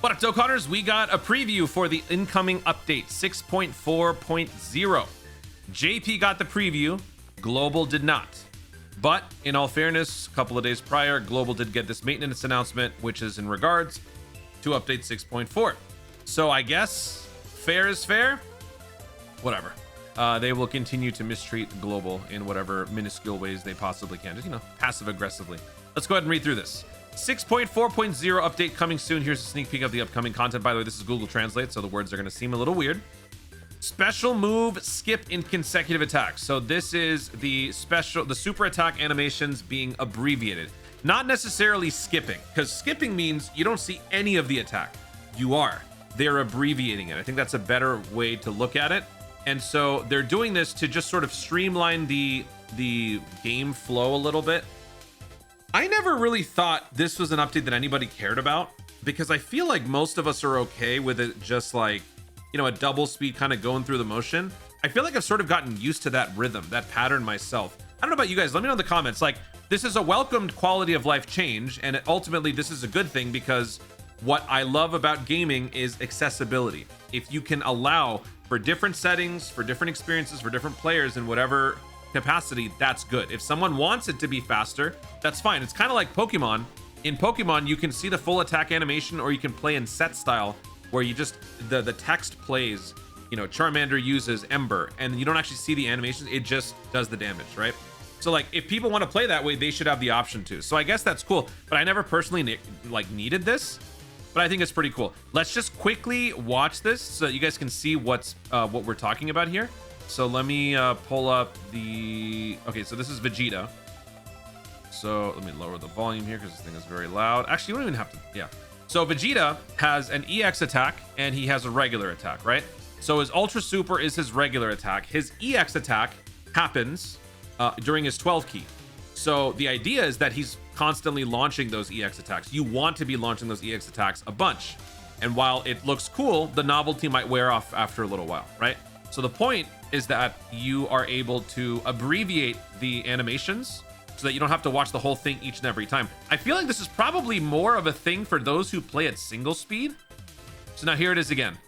What up, Dokkaners? We got a preview for the incoming update 6.4.0. JP got the preview, Global did not. But in all fairness, a couple of days prior, Global did get this maintenance announcement, which is in regards to update 6.4. So I guess fair is fair. Whatever. They will continue to mistreat Global in whatever minuscule ways they possibly can. Just, passive aggressively. Let's go ahead and read through this. 6.4.0 update coming soon. Here's a sneak peek of the upcoming content. By the way, this is Google Translate, so the words are going to seem a little weird. Special move skip in consecutive attacks. So this is the super attack animations being abbreviated. Not necessarily skipping, because skipping means you don't see any of the attack. They're abbreviating it. I think that's a better way to look at it. And so they're doing this to just sort of streamline the game flow a little bit. I never really thought this was an update that anybody cared about, because I feel like most of us are okay with it just like, a double speed kind of going through the motion. I feel like I've sort of gotten used to that rhythm, that pattern myself. I don't know about you guys. Let me know in the comments. Like, this is a welcomed quality of life change, and ultimately this is a good thing, because what I love about gaming is accessibility. If you can allow for different settings, for different experiences, for different players in whatever capacity, that's good. If someone wants it to be faster, that's fine. It's kind of like Pokemon. In Pokemon, you can see the full attack animation, or you can play in set style, where you just the text plays. Charmander uses Ember, and you don't actually see the animations. It just does the damage, right? So like, if people want to play that way, they should have the option to. So I guess that's cool, but I never personally needed this, but I think it's pretty cool. Let's just quickly watch this so that you guys can see what we're talking about here. So let me pull up the... Okay, so this is Vegeta. So let me lower the volume here because this thing is very loud. Actually, you don't even have to... Yeah. So Vegeta has an EX attack and he has a regular attack, right? So his Ultra Super is his regular attack. His EX attack happens during his 12 key. So the idea is that he's constantly launching those EX attacks. You want to be launching those EX attacks a bunch. And while it looks cool, the novelty might wear off after a little while, right? So the point is that you are able to abbreviate the animations so that you don't have to watch the whole thing each and every time. I feel like this is probably more of a thing for those who play at single speed. So now here it is again.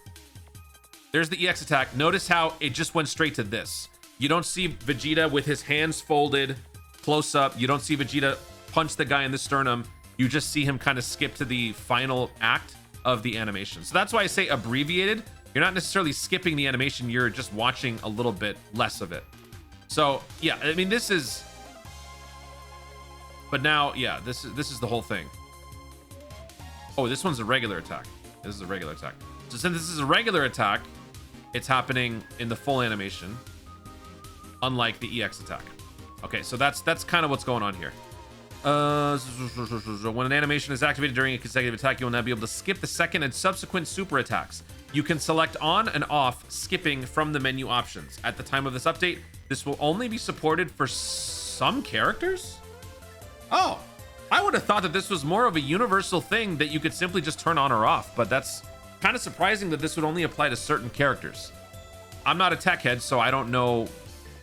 There's the EX attack. Notice how it just went straight to this. You don't see Vegeta with his hands folded close up. You don't see Vegeta punch the guy in the sternum. You just see him kind of skip to the final act of the animation. So that's why I say abbreviated. You're not necessarily skipping the animation, you're just watching a little bit less of it. So yeah, I mean, this is... But now, yeah, this is the whole thing. Oh, this one's a regular attack. This is a regular attack. So since this is a regular attack, it's happening in the full animation, unlike the EX attack. Okay, so that's kind of what's going on here. When an animation is activated during a consecutive attack, you will now be able to skip the second and subsequent super attacks. You can select on and off skipping from the menu options. At the time of this update, this will only be supported for some characters? Oh, I would have thought that this was more of a universal thing that you could simply just turn on or off, but that's kind of surprising that this would only apply to certain characters. I'm not a tech head, so I don't know.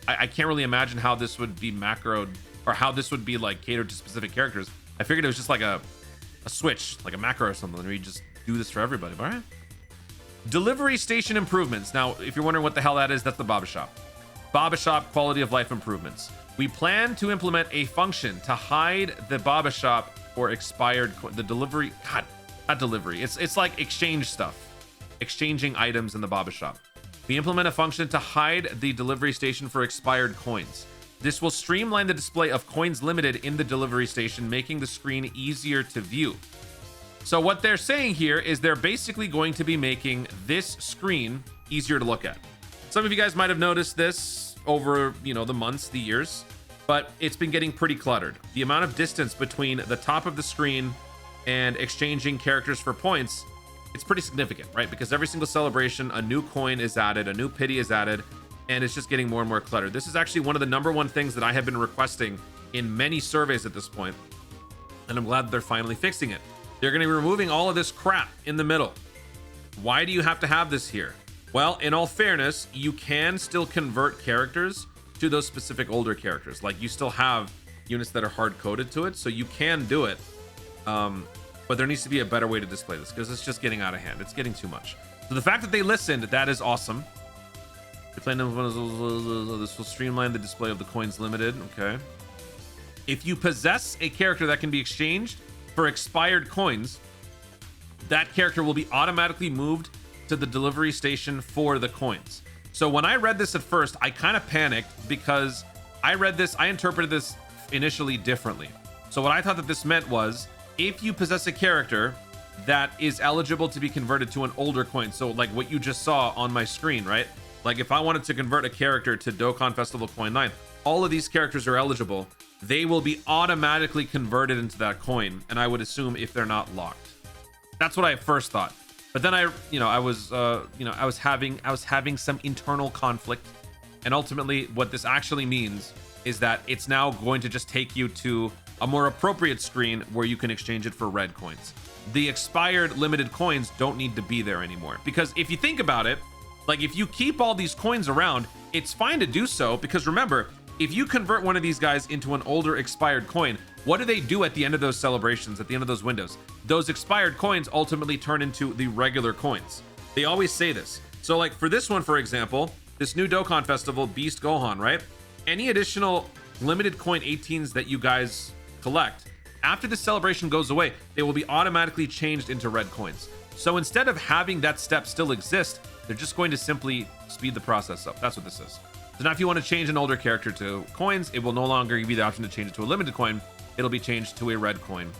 I can't really imagine how this would be macroed, or how this would be like catered to specific characters. I figured it was just like a switch, like a macro or something, where you just do this for everybody. All right. Delivery station improvements. Now, if you're wondering what the hell that is, that's the Baba Shop. Baba Shop quality of life improvements. We plan to implement a function to hide the Baba Shop or expired the delivery. God, not delivery. It's like exchange stuff, exchanging items in the Baba Shop. We implement a function to hide the delivery station for expired coins. This will streamline the display of coins limited in the delivery station, making the screen easier to view. So what they're saying here is they're basically going to be making this screen easier to look at. Some of you guys might have noticed this over, the months, the years, but it's been getting pretty cluttered. The amount of distance between the top of the screen and exchanging characters for points, it's pretty significant, right? Because every single celebration, a new coin is added, a new pity is added, and it's just getting more and more cluttered. This is actually one of the #1 things that I have been requesting in many surveys at this point, and I'm glad they're finally fixing it. They're going to be removing all of this crap in the middle. Why do you have to have this here? Well, in all fairness, you can still convert characters to those specific older characters. Like, you still have units that are hard-coded to it, so you can do it. but there needs to be a better way to display this because it's just getting out of hand. It's getting too much. So the fact that they listened, that is awesome. This will streamline the display of the coins limited. Okay. If you possess a character that can be exchanged for expired coins, that character will be automatically moved to the delivery station for the coins. So when I read this at first, I kind of panicked because I interpreted this initially differently. So what I thought that this meant was if you possess a character that is eligible to be converted to an older coin, so like what you just saw on my screen, right? Like if I wanted to convert a character to Dokkan Festival Coin 9, all of these characters are eligible. They will be automatically converted into that coin, and I would assume if they're not locked. That's what I first thought. But then I was having some internal conflict, and ultimately what this actually means is that it's now going to just take you to a more appropriate screen where you can exchange it for red coins. The expired limited coins don't need to be there anymore, because if you think about it, like if you keep all these coins around, it's fine to do so, because remember, if you convert one of these guys into an older expired coin, what do they do at the end of those celebrations, at the end of those windows? Those expired coins ultimately turn into the regular coins. They always say this. So like for this one, for example, this new Dokkan Festival, Beast Gohan, right? Any additional limited coin 18s that you guys collect, after the celebration goes away, they will be automatically changed into red coins. So instead of having that step still exist, they're just going to simply speed the process up. That's what this is. So now if you want to change an older character to coins, it will no longer give you the option to change it to a limited coin. It'll be changed to a red coin,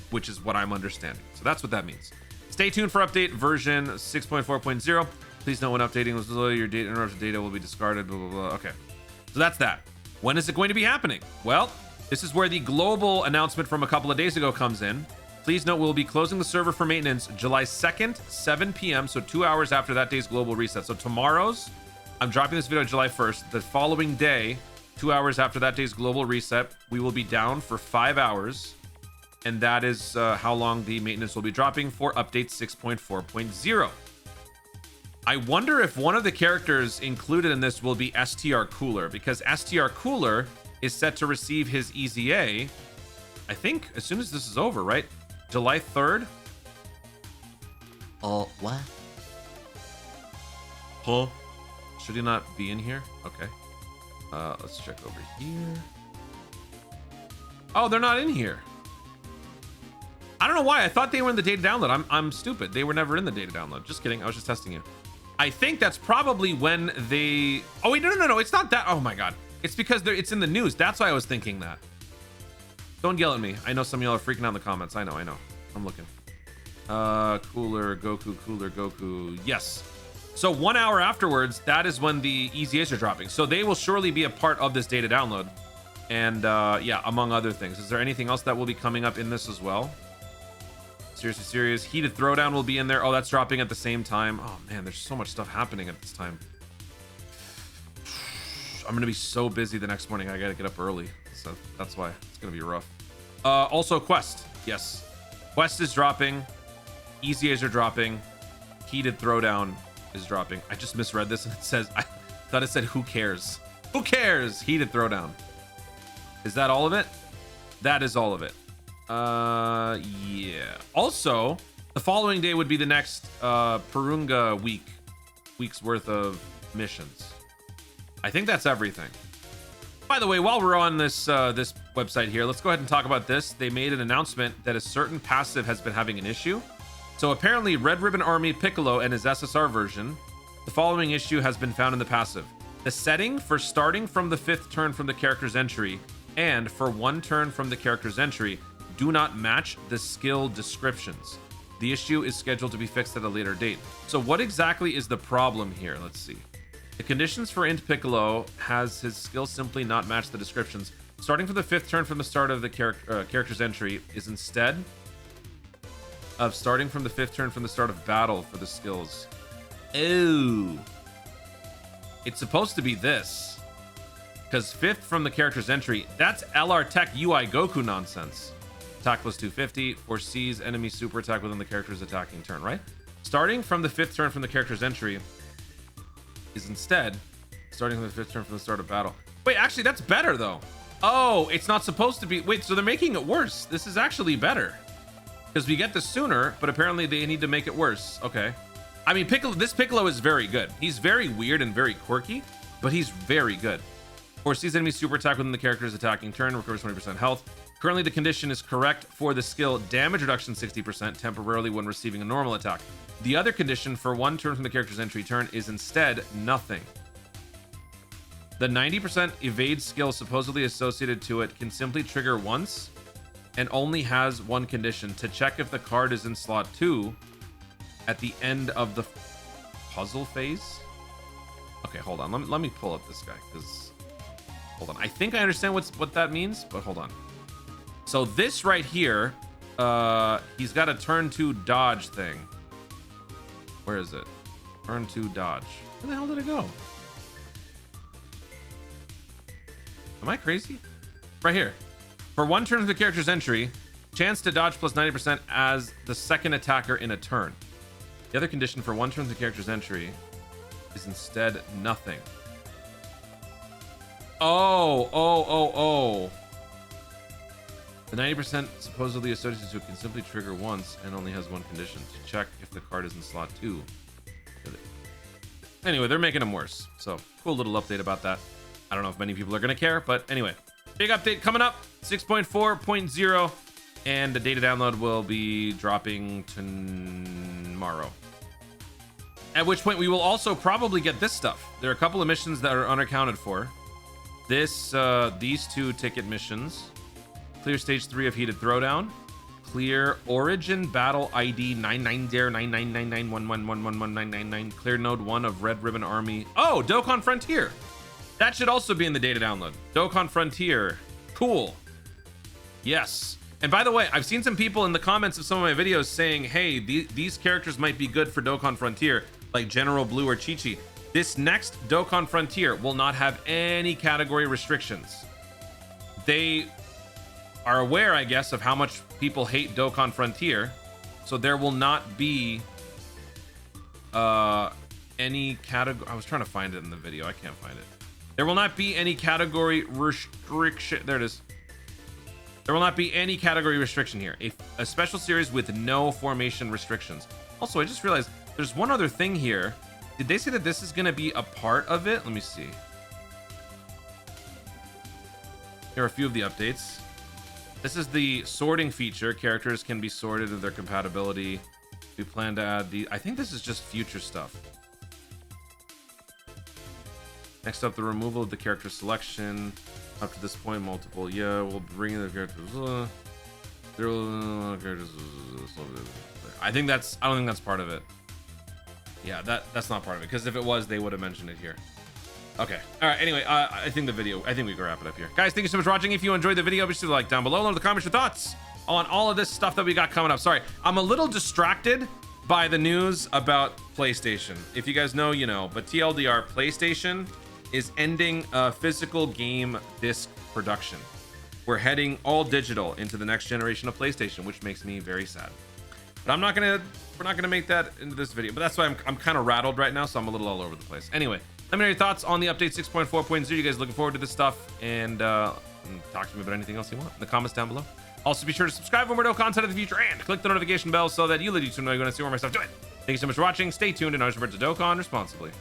which is what I'm understanding. So that's what that means. Stay tuned for update version 6.4.0. Please note when updating your data interrupted data will be discarded, blah, blah, blah. Okay. So that's that. When is it going to be happening? Well, this is where the global announcement from a couple of days ago comes in. Please note we'll be closing the server for maintenance July 2nd, 7 p.m. So 2 hours after that day's global reset. So tomorrow's, I'm dropping this video July 1st. The following day, 2 hours after that day's global reset, we will be down for 5 hours. And that is how long the maintenance will be dropping for update 6.4.0. I wonder if one of the characters included in this will be STR Cooler, because STR Cooler is set to receive his EZA, I think, as soon as this is over, right? July 3rd? Oh, what? Huh? Should he not be in here? Okay. Let's check over here. Oh, they're not in here. I don't know why. I thought they were in the data download. I'm stupid. They were never in the data download. Just kidding. I was just testing you. I think that's probably when they... Oh, wait, no. It's not that. Oh, my God. It's because it's in the news. That's why I was thinking that. Don't yell at me. I know some of y'all are freaking out in the comments. I know. I'm looking. Cooler Goku. Yes. So 1 hour afterwards, that is when the EZAs are dropping. So they will surely be a part of this data download. And yeah, among other things. Is there anything else that will be coming up in this as well? Seriously serious. Heated Throwdown will be in there. Oh, that's dropping at the same time. Oh, man, there's so much stuff happening at this time. I'm going to be so busy the next morning. I got to get up early. So that's why it's going to be rough. Also, Quest. Yes. Quest is dropping. EZAs are dropping. Heated Throwdown is dropping. I just misread this and it says, I thought it said, who cares? Who cares? Heated Throwdown. Is that all of it? That is all of it. Yeah. Also, the following day would be the next Purunga week's worth of missions. I think that's everything. By the way, while we're on this this website here, let's go ahead and talk about this. They made an announcement that a certain passive has been having an issue. So apparently Red Ribbon Army Piccolo and his SSR version, the following issue has been found in the passive. The setting for starting from the 5th turn from the character's entry and for 1 turn from the character's entry do not match the skill descriptions. The issue is scheduled to be fixed at a later date. So what exactly is the problem here? Let's see. The conditions for Int Piccolo has his skill simply not match the descriptions. Starting from the 5th turn from the start of the character's entry is instead of starting from the 5th turn from the start of battle for the skills. Oh. It's supposed to be this. Because 5th from the character's entry, that's LR Tech UI Goku nonsense. Attack plus 250, foresees enemy super attack within the character's attacking turn, right? Starting from the 5th turn from the character's entry is instead starting from the 5th turn from the start of battle. Wait, actually, that's better, though. Oh, it's not supposed to be... Wait, so they're making it worse. This is actually better. because we get this sooner, but apparently they need to make it worse. Okay. I mean, this Piccolo is very good. He's very weird and very quirky, but he's very good. Foresees enemy super attack within the character's attacking turn, recovers 20% health. Currently, the condition is correct for the skill damage reduction 60% temporarily when receiving a normal attack. The other condition for 1 turn from the character's entry turn is instead nothing. The 90% evade skill supposedly associated to it can simply trigger once and only has 1 condition: to check if the card is in slot 2 at the end of the puzzle phase. Okay, hold on. Let me pull up this guy, because hold on. I think I understand what that means, but hold on. So this right here, he's got a turn 2 dodge thing. Where is it? Turn 2 dodge. Where the hell did it go? Am I crazy? Right here. For 1 turn of the character's entry, chance to dodge plus 90% as the second attacker in a turn. The other condition for 1 turn of the character's entry is instead nothing. Oh. The 90% supposedly associated to it can simply trigger once and only has 1 condition: to check if the card is in slot 2. Anyway, they're making them worse. So, cool little update about that. I don't know if many people are going to care, but anyway. Big update coming up, 6.4.0, and the data download will be dropping tomorrow. At which point we will also probably get this stuff. There are a couple of missions that are unaccounted for. These 2 ticket missions. Clear stage 3 of Heated Throwdown. Clear Origin Battle ID 9909999111199. Clear Node 1 of Red Ribbon Army. Oh, Dokkan Frontier. That should also be in the data download. Dokkan Frontier. Cool. Yes. And by the way, I've seen some people in the comments of some of my videos saying, hey, these characters might be good for Dokkan Frontier, like General Blue or Chi-Chi. This next Dokkan Frontier will not have any category restrictions. They are aware, I guess, of how much people hate Dokkan Frontier, so there will not be any category. I was trying to find it in the video. I can't find it. There will not be any category restriction. There it is. There will not be any category restriction here. A special series with no formation restrictions. Also, I just realized there's one other thing here. Did they say that this is going to be a part of it? Let me see. Here are a few of the updates. This is the sorting feature. Characters can be sorted in their compatibility. We plan to add the... I think this is just future stuff. Next up, the removal of the character selection. Up to this point, multiple. Yeah, we'll bring in the characters. I don't think that's part of it. Yeah, that's not part of it, because if it was, they would have mentioned it here. Okay. All right. Anyway, I think we can wrap it up here. Guys, thank you so much for watching. If you enjoyed the video, be sure to like down below. Leave in the comments your thoughts on all of this stuff that we got coming up. Sorry, I'm a little distracted by the news about PlayStation. If you guys know, you know, but TLDR, PlayStation is ending physical game disc production. We're heading all digital into the next generation of PlayStation, which makes me very sad. But we're not gonna make that into this video. But that's why I'm kind of rattled right now, so I'm a little all over the place. Anyway, let me know your thoughts on the update 6.4.0. You guys looking forward to this stuff, and talk to me about anything else you want in the comments down below. Also, be sure to subscribe for more Dokkan content in the future, and click the notification bell so that you know you're gonna see more of my stuff. Do it. Thank you so much for watching. Stay tuned, and always remember to Dokkan responsibly.